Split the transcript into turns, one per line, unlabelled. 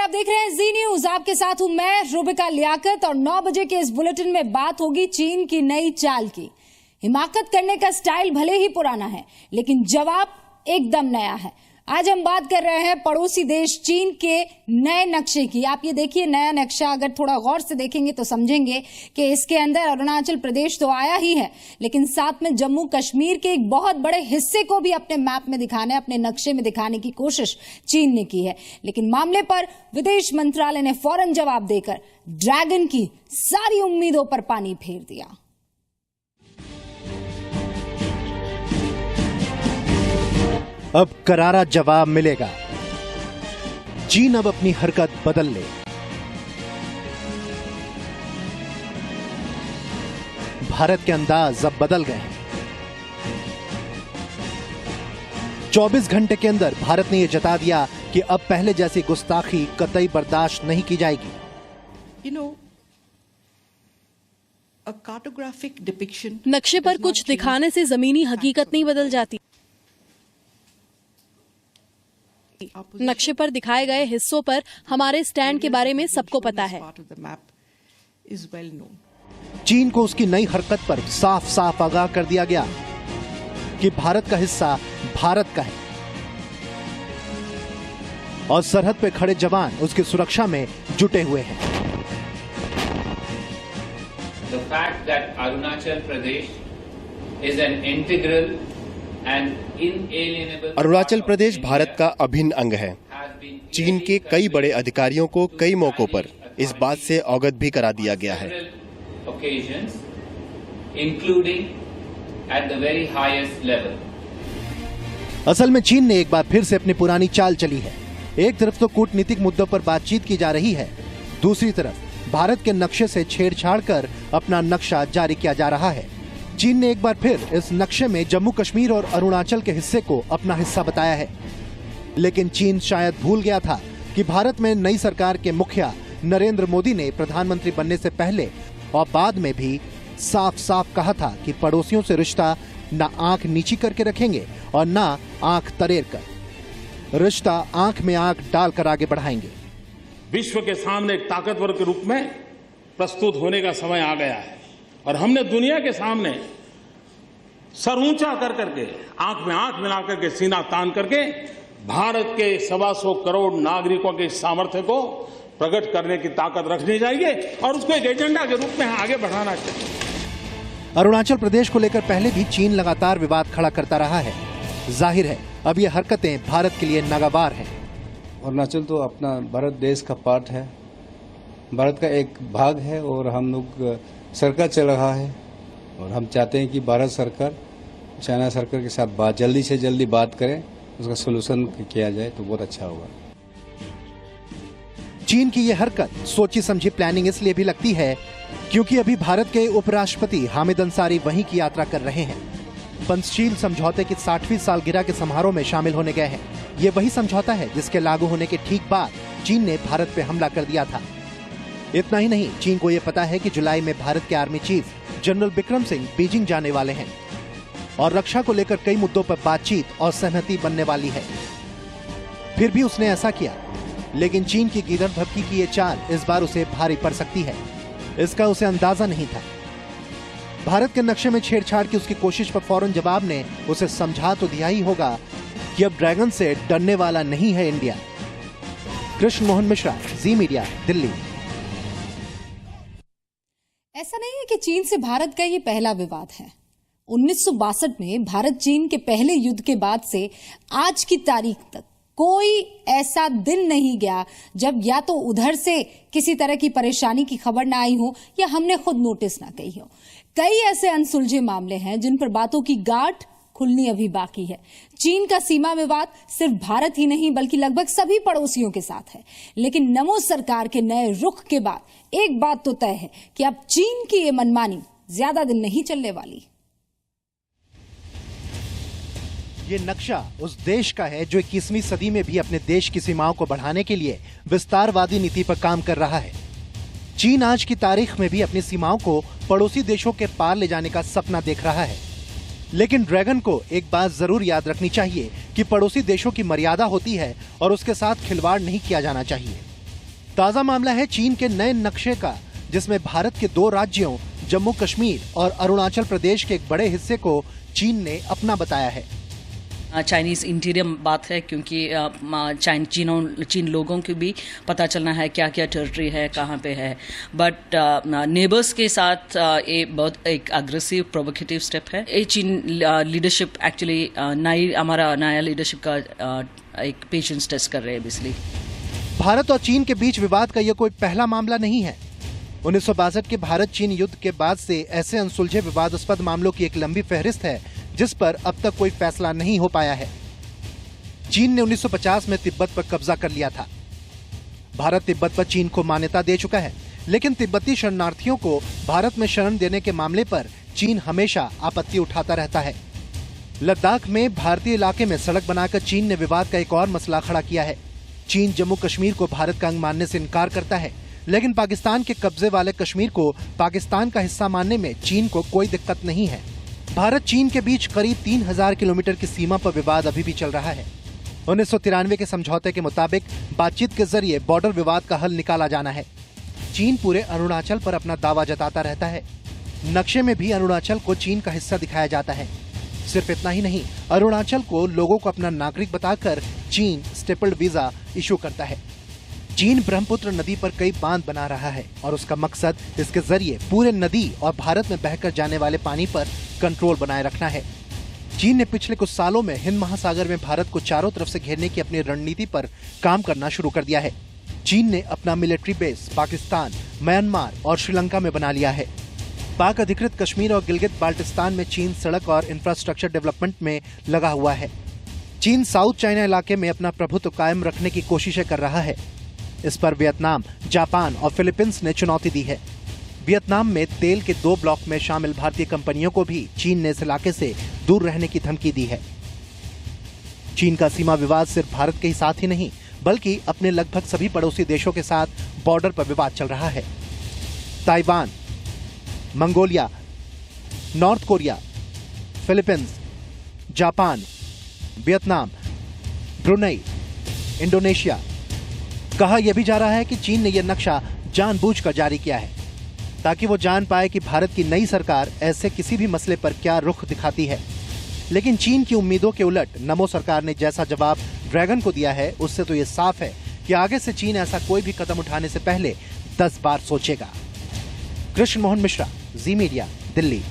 आप देख रहे हैं जी न्यूज। आपके साथ हूं मैं रुबिका लियाकत और 9 बजे के इस बुलेटिन में बात होगी चीन की नई चाल की। हिमाकत करने का स्टाइल भले ही पुराना है, लेकिन जवाब एकदम नया है। आज हम बात कर रहे हैं पड़ोसी देश चीन के नए नक्शे की। आप ये देखिए नया नक्शा, अगर थोड़ा गौर से देखेंगे तो समझेंगे कि इसके अंदर अरुणाचल प्रदेश तो आया ही है, लेकिन साथ में जम्मू कश्मीर के एक बहुत बड़े हिस्से को भी अपने मैप में दिखाने, अपने नक्शे में दिखाने की कोशिश चीन ने की है। लेकिन मामले पर विदेश मंत्रालय ने फौरन जवाब देकर ड्रैगन की सारी उम्मीदों पर पानी फेर दिया।
अब करारा जवाब मिलेगा। चीन अब अपनी हरकत बदल ले। भारत के अंदाज अब बदल गए हैं। 24 घंटे के अंदर भारत ने यह जता दिया कि अब पहले जैसी गुस्ताखी कतई बर्दाश्त नहीं की जाएगी।
नक्शे पर कुछ दिखाने से जमीनी हकीकत नहीं बदल जाती। नक्शे पर दिखाए गए हिस्सों पर हमारे स्टैंड के बारे में सबको पता है।
चीन को उसकी नई हरकत पर साफ साफ आगाह कर दिया गया कि भारत का हिस्सा भारत का है और सरहद पे खड़े जवान उसकी सुरक्षा में जुटे हुए हैं।
The fact that Arunachal Pradesh is an integral
Arunachal Pradesh Bharat का अभिन्न अंग है। चीन के कई बड़े अधिकारियों को कई मौकों पर इस बात से अवगत भी करा दिया गया है।
असल में चीन ने एक बार फिर से अपनी पुरानी चाल चली है। एक तरफ तो कूटनीतिक मुद्दों पर बातचीत की जा रही है, दूसरी तरफ भारत के नक्शे से छेड़छाड़ कर अपना नक्शा जारी किया जा रहा है। चीन ने एक बार फिर इस नक्शे में जम्मू कश्मीर और अरुणाचल के हिस्से को अपना हिस्सा बताया है। लेकिन चीन शायद भूल गया था कि भारत में नई सरकार के मुखिया नरेंद्र मोदी ने प्रधानमंत्री बनने से पहले और बाद में भी साफ साफ कहा था कि पड़ोसियों से रिश्ता न आंख नीची करके रखेंगे और न आंख तरेर कर। रिश्ता आंख में आंख डालकर आगे बढ़ाएंगे।
विश्व के सामने एक ताकतवर के रूप में प्रस्तुत होने का समय आ गया है और हमने दुनिया के सामने सर ऊंचा कर करके आंख में आंख मिला करके सीना तान करके भारत के 125 करोड़ नागरिकों के सामर्थ्य को प्रकट करने की ताकत रखनी चाहिए और उसको एक एजेंडा के रूप में आगे बढ़ाना चाहिए।
अरुणाचल प्रदेश को लेकर पहले भी चीन लगातार विवाद खड़ा करता रहा है। जाहिर है अब ये हरकतें भारत के लिए नागवार हैं।
अरुणाचल तो अपना भारत देश का पार्ट है, भारत का एक भाग है और हम लोग सरकार चल रहा है और हम चाहते हैं कि भारत सरकार चाइना सरकार के साथ जल्दी से जल्दी बात करें, उसका सलूशन किया जाए तो बहुत अच्छा होगा।
चीन की यह हरकत सोची समझी प्लानिंग इसलिए भी लगती है क्योंकि अभी भारत के उपराष्ट्रपति हामिद अंसारी वहीं की यात्रा कर रहे हैं। पंचशील समझौते की 60वीं सालगिरह के समारोह में शामिल होने गए हैं। ये वही समझौता है जिसके लागू होने के ठीक बाद चीन ने भारत पे हमला कर दिया था। इतना ही नहीं, चीन को यह पता है कि जुलाई में भारत के army chief general Bikram Singh Beijing जाने वाले हैं और रक्षा को लेकर कई मुद्दों पर बातचीत और सहमति बनने वाली है। फिर भी उसने ऐसा किया, लेकिन चीन की गिरद भपकी की ये चाल इस बार उसे भारी पड़ सकती है। इसका उसे अंदाजा नहीं था। भारत के नक्शे में छेड़छाड़ की उसकी कोशिश पर फौरन जवाब ने उसे समझा तो दिया ही होगा कि अब ड्रैगन से डरने वाला नहीं है इंडिया। कृष्ण मोहन मिश्रा, जी मीडिया, दिल्ली।
ऐसा नहीं है कि चीन से भारत का ये पहला विवाद है। 1962 में भारत चीन के पहले युद्ध के बाद से आज की तारीख तक कोई ऐसा दिन नहीं गया जब या तो उधर से किसी तरह की परेशानी की खबर ना आई हो या हमने खुद नोटिस ना की हो। कई ऐसे अनसुलझे मामले हैं जिन पर बातों की गांठ खुलनी अभी बाकी है। चीन का सीमा विवाद सिर्फ भारत ही नहीं बल्कि लगभग सभी पड़ोसियों के साथ है। लेकिन नमो सरकार के नए रुख के बाद एक बात तो तय है कि अब चीन की ये मनमानी ज्यादा दिन नहीं चलने वाली।
ये नक्शा उस देश का है जो 21वीं सदी में भी अपने देश की सीमाओं को बढ़ाने के लिए विस्तारवादी नीति पर काम कर रहा है। चीन आज की तारीख में भी अपनी सीमाओं को पड़ोसी देशों के पार ले जाने का सपना देख रहा है। लेकिन ड्रैगन को एक बात जरूर याद रखनी चाहिए कि पड़ोसी देशों की मर्यादा होती है और उसके साथ खिलवाड़ नहीं किया जाना चाहिए। ताजा मामला है चीन के नए नक्शे का, जिसमें भारत के 2 राज्यों जम्मू कश्मीर और अरुणाचल प्रदेश के एक बड़े हिस्से को चीन ने अपना बताया है।
चाइनीज इंटीरियर बात है, क्योंकि चीन लोगों को भी पता चलना है क्या क्या टेरिटरी है, कहाँ पे है। बट नेबर्स के साथ ये बहुत एक अग्रेसिव प्रोवोकेटिव स्टेप है। ये चीन लीडरशिप एक्चुअली हमारा नया लीडरशिप का एक पेशेंस टेस्ट कर रहे हैं बेसिकली।
भारत और चीन के बीच विवाद का यह कोई पहला मामला नहीं है। 1962 के भारत चीन युद्ध के बाद से ऐसे अनसुलझे विवादास्पद मामलों की एक लंबी फहरिस्त है, जिस पर अब तक कोई फैसला नहीं हो पाया है। चीन ने 1950 में तिब्बत पर कब्जा कर लिया था। भारत तिब्बत पर चीन को मान्यता दे चुका है, लेकिन तिब्बती शरणार्थियों को भारत में शरण देने के मामले पर चीन हमेशा आपत्ति उठाता रहता है। लद्दाख में भारतीय इलाके में सड़क बनाकर चीन ने विवाद का एक और मसला खड़ा किया है। चीन जम्मू कश्मीर को भारत का अंग मानने से इनकार करता है, लेकिन पाकिस्तान के कब्जे वाले कश्मीर को पाकिस्तान का हिस्सा मानने में चीन को कोई दिक्कत नहीं है। भारत चीन के बीच करीब 3000 किलोमीटर की सीमा पर विवाद अभी भी चल रहा है। 1993 के समझौते के मुताबिक बातचीत के जरिए बॉर्डर विवाद का हल निकाला जाना है। चीन पूरे अरुणाचल पर अपना दावा जताता रहता है। नक्शे में भी अरुणाचल को चीन का हिस्सा दिखाया जाता है। सिर्फ इतना ही नहीं, अरुणाचल को लोगों को अपना नागरिक बताकर चीन स्टेपल्ड वीजा इशू करता है। चीन ब्रह्मपुत्र नदी पर कई बांध बना रहा है और उसका मकसद इसके जरिए पूरे नदी और भारत में बहकर जाने वाले पानी पर कंट्रोल बनाए रखना है। चीन ने पिछले कुछ सालों में हिंद महासागर में भारत को चारों तरफ से घेरने की अपनी रणनीति पर काम करना शुरू कर दिया है। चीन ने अपना मिलिट्री बेस पाकिस्तान, म्यांमार और श्रीलंका में बना लिया है। पाक अधिकृत कश्मीर और गिलगित बाल्टिस्तान में चीन सड़क और इंफ्रास्ट्रक्चर डेवलपमेंट में लगा हुआ है। चीन साउथ चाइना इलाके में अपना प्रभुत्व कायम रखने की कोशिशें कर रहा है। इस पर वियतनाम, जापान और फिलीपींस ने चुनौती दी है। वियतनाम में तेल के 2 ब्लॉक में शामिल भारतीय कंपनियों को भी चीन ने इस इलाके से दूर रहने की धमकी दी है। चीन का सीमा विवाद सिर्फ भारत के ही साथ ही नहीं, बल्कि अपने लगभग सभी पड़ोसी देशों के साथ बॉर्डर पर विवाद चल रहा है। Taiwan, Mongolia, north Korea, Philippines, Japan, Vietnam, Brunei, Indonesia. कहा यह भी जा रहा है कि चीन ने यह नक्शा जानबूझकर जारी किया है ताकि वो जान पाए कि भारत की नई सरकार ऐसे किसी भी मसले पर क्या रुख दिखाती है। लेकिन चीन की उम्मीदों के उलट नमो सरकार ने जैसा जवाब ड्रैगन को दिया है, उससे तो ये साफ है कि आगे से चीन ऐसा कोई भी कदम उठाने से पहले 10 बार सोचेगा। कृष्ण मोहन मिश्रा, जी मीडिया, दिल्ली।